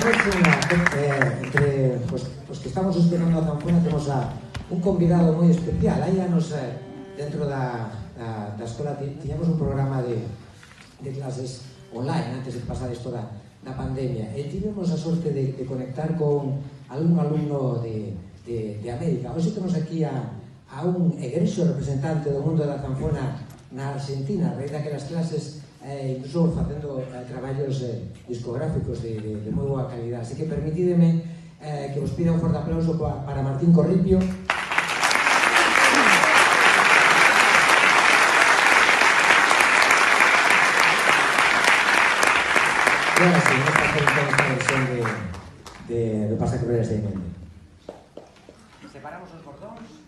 entre os que estamos esperando a zanfona temos un convidado moi especial. Hai anos dentro da escola tiñamos un programa de clases online antes de pasar isto da pandemia e tivemos a sorte de conectar con algún alumno de América. Hoxe temos aquí a un egrexo representante do mundo da zanfona na Argentina, a raíz daquelas clases, incluso facendo traballos discográficos de moi boa calidad. Así que permitídeme que vos pida un forte aplauso para Martín Corripio. E ahora sí, vamos a hacer esta versión de Pasacruelas de Mente. Separamos os bordóns.